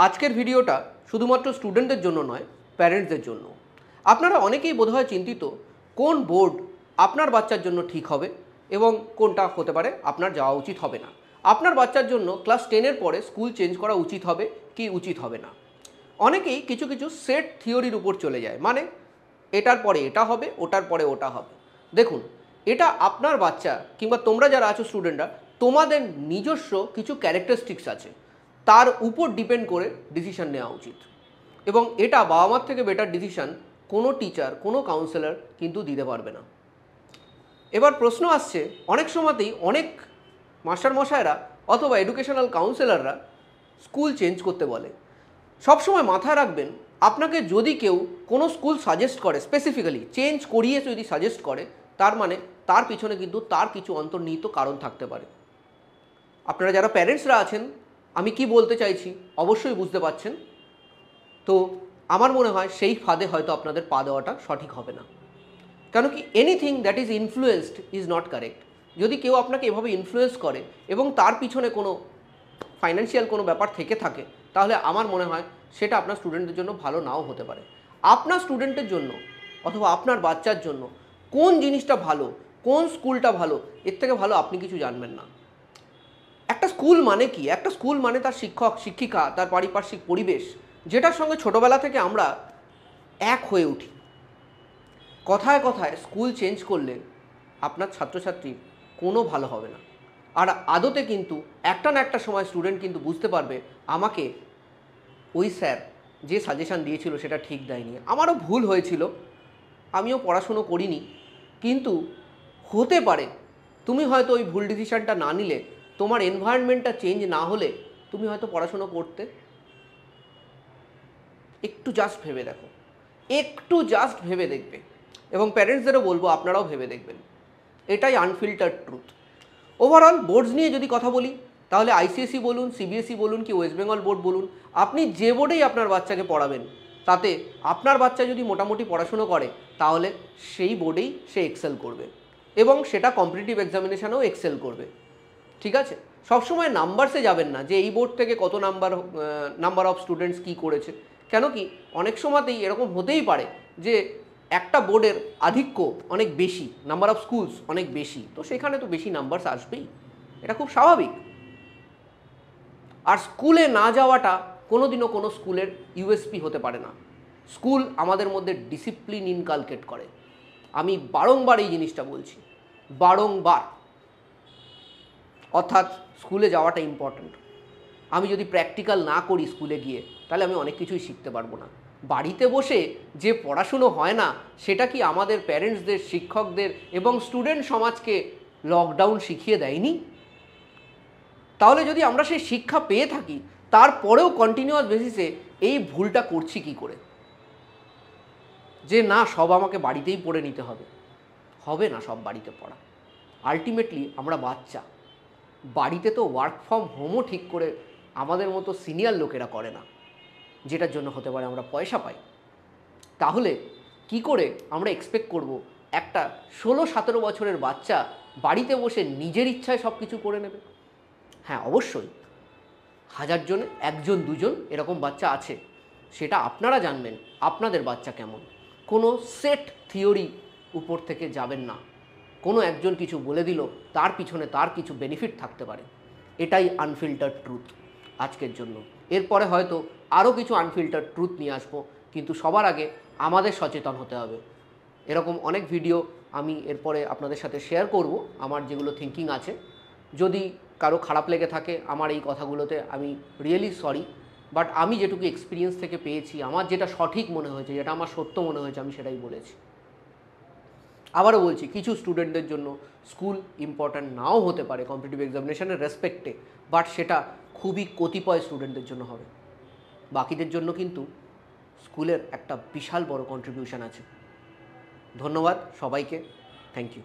আজকের ভিডিওটা শুধুমাত্র স্টুডেন্টদের জন্য নয়, প্যারেন্টসদের জন্য। আপনারা অনেকেই বোধহয় চিন্তিত কোন বোর্ড আপনার বাচ্চার জন্য ঠিক হবে এবং কোনটা হতে পারে আপনার যাওয়া উচিত হবে না। আপনার বাচ্চার জন্য ক্লাস 10-এর পরে স্কুল চেঞ্জ করা উচিত হবে কি উচিত হবে না। অনেকেই কিছু কিছু সেট থিওরির উপর চলে যায়, মানে এটার পরে এটা হবে, ওটার পরে ওটা হবে। দেখুন, এটা আপনার বাচ্চা কিংবা তোমরা যারা আছো স্টুডেন্টরা, তোমাদের নিজস্ব কিছু ক্যারেক্টারিস্টিক্স আছে, তার উপর ডিপেন্ড করে ডিসিশন নেওয়া উচিত। এবং এটা বাবা মার থেকে বেটার ডিসিশন কোনো টিচার, কোনো কাউন্সেলর কিন্তু দিতে পারবে না। এবার প্রশ্ন আসছে, অনেক সময়তেই অনেক মাস্টারমশাইরা অথবা এডুকেশনাল কাউন্সেলররা স্কুল চেঞ্জ করতে বলে। সবসময় মাথায় রাখবেন, আপনাকে যদি কেউ কোনো স্কুল সাজেস্ট করে, স্পেসিফিক্যালি চেঞ্জ করিয়ে যদি সাজেস্ট করে, তার মানে তার পিছনে কিন্তু তার কিছু অন্তর্নিহিত কারণ থাকতে পারে। আপনারা যারা প্যারেন্টসরা আছেন, আমি কি বলতে চাইছি অবশ্যই বুঝতে পারছেন। তো আমার মনে হয় সেই ফাঁদে হয়তো আপনাদের পা দেওয়াটা সঠিক হবে না। কেন কি, anything that is influenced is not correct. যদি কেউ আপনাকে এভাবে ইনফ্লুয়েন্স করে এবং তার পিছনে কোনো ফাইন্যান্সিয়াল কোনো ব্যাপার থেকে থাকে, তাহলে আমার মনে হয় সেটা আপনার স্টুডেন্টদের জন্য ভালো নাও হতে পারে। আপনার স্টুডেন্টের জন্য অথবা আপনার বাচ্চার জন্য কোন জিনিসটা ভালো, কোন স্কুলটা ভালো, এর থেকে ভালো আপনি কিছু জানবেন না। একটা স্কুল মানে কি? একটা স্কুল মানে তার শিক্ষক শিক্ষিকা, তার পারিপার্শ্বিক পরিবেশ, যেটার সঙ্গে ছোটোবেলা থেকে আমরা এক হয়ে উঠি। কথায় কথায় স্কুল চেঞ্জ করলে আপনার ছাত্রছাত্রীর কোনো ভালো হবে না। আর আদতে কিন্তু একটা না একটা সময় স্টুডেন্ট কিন্তু বুঝতে পারবে, আমাকে ওই স্যার যে সাজেশান দিয়েছিল সেটা ঠিক দেয়নি, আমারও ভুল হয়েছিল, আমিও পড়াশুনো করিনি। কিন্তু হতে পারে তুমি হয়তো ওই ভুল ডিসিশানটা না নিলে, তোমার এনভায়রনমেন্টটা চেঞ্জ না হলে তুমি হয়তো পড়াশুনো করতে। একটু জাস্ট ভেবে দেখো, একটু জাস্ট ভেবে দেখবে। এবং প্যারেন্টসদেরও বলবো আপনারাও ভেবে দেখবেন। এটাই আনফিল্টার্ড ট্রুথ। ওভারঅল বোর্ডস নিয়ে যদি কথা বলি, তাহলে আইসিএসই বলুন, সিবিএসই বলুন কি ওয়েস্ট বেঙ্গল বোর্ড বলুন, আপনি যে বোর্ডেই আপনার বাচ্চাকে পড়াবেন, তাতে আপনার বাচ্চা যদি মোটামুটি পড়াশুনো করে, তাহলে সেই বোর্ডেই সে এক্সেল করবে এবং সেটা কম্পিটিটিভ এক্সামিনেশানেও এক্সেল করবে। ঠিক আছে? সবসময় নাম্বারসে যাবেন না যে এই বোর্ড থেকে কত নাম্বার অফ স্টুডেন্টস কী করেছে। কেন কি, অনেক সময়তেই এরকম হতেই পারে যে একটা বোর্ডের আধিক্য অনেক বেশি, নাম্বার অফ স্কুলস অনেক বেশি, তো সেখানে তো বেশি নাম্বারস আসবেই, এটা খুব স্বাভাবিক। আর স্কুলে না যাওয়াটা কোনোদিনও কোনো স্কুলের ইউএসপি হতে পারে না। স্কুল আমাদের মধ্যে ডিসিপ্লিন ইনকালকেট করে। আমি বারংবার এই জিনিসটা বলছি, বারংবার। অর্থাৎ স্কুলে যাওয়াটা ইম্পর্ট্যান্ট। আমি যদি প্র্যাকটিক্যাল না করি স্কুলে গিয়ে, তাহলে আমি অনেক কিছুই শিখতে পারবো না। বাড়িতে বসে যে পড়াশুনো হয় না, সেটা কি আমাদের প্যারেন্টসদের, শিক্ষকদের এবং স্টুডেন্ট সমাজকে লকডাউন শিখিয়ে দেয়নি? তাহলে যদি আমরা সেই শিক্ষা পেয়ে থাকি, তারপরেও কন্টিনিউয়াস বেসিসে এই ভুলটা করছি কি করে? যে না, সব আমাকে বাড়িতেই পড়ে নিতে হবে। হবে না সব বাড়িতে পড়া। আলটিমেটলি আমরা বাচ্চা, বাড়িতে তো ওয়ার্ক ফ্রম হোমও ঠিক করে আমাদের মতো সিনিয়র লোকেরা করে না, যেটার জন্য হতে পারে আমরা পয়সা পাই। তাহলে কি করে আমরা এক্সপেক্ট করব একটা 16-17 বছরের বাচ্চা বাড়িতে বসে নিজের ইচ্ছায় সব কিছু করে নেবে? হ্যাঁ, অবশ্যই 1000 জনে 1জন 2জন এরকম বাচ্চা আছে, সেটা আপনারা জানবেন আপনাদের বাচ্চা কেমন। কোনো সেট থিওরি উপর থেকে যাবেন না। কোনো একজন কিছু বলে দিল, তার পিছনে তার কিছু বেনিফিট থাকতে পারে। এটাই আনফিল্টার্ড ট্রুথ আজকের জন্য। এরপরে হয়তো আরও কিছু আনফিল্টার্ড ট্রুথ নিয়ে আসবো, কিন্তু সবার আগে আমাদের সচেতন হতে হবে। এরকম অনেক ভিডিও আমি এরপরে আপনাদের সাথে শেয়ার করব, আমার যেগুলো থিঙ্কিং আছে। যদি কারো খারাপ লেগে থাকে আমার এই কথাগুলোতে, আমি রিয়েলি সরি। বাট আমি যেটুকু এক্সপিরিয়েন্স থেকে পেয়েছি, আমার যেটা সঠিক মনে হয়েছে, যেটা আমার সত্য মনে হয়েছে, আমি সেটাই বলেছি। আবারও বলছি, কিছু স্টুডেন্টদের জন্য স্কুল ইম্পর্ট্যান্ট নাও হতে পারে কম্পিটিটিভ এক্সামিনেশনের রেসপেক্টে, বাট সেটা খুবই কতিপয় স্টুডেন্টদের জন্য হবে। বাকিদের জন্য কিন্তু স্কুলের একটা বিশাল বড় কন্ট্রিবিউশন আছে। ধন্যবাদ সবাইকে, থ্যাংক ইউ।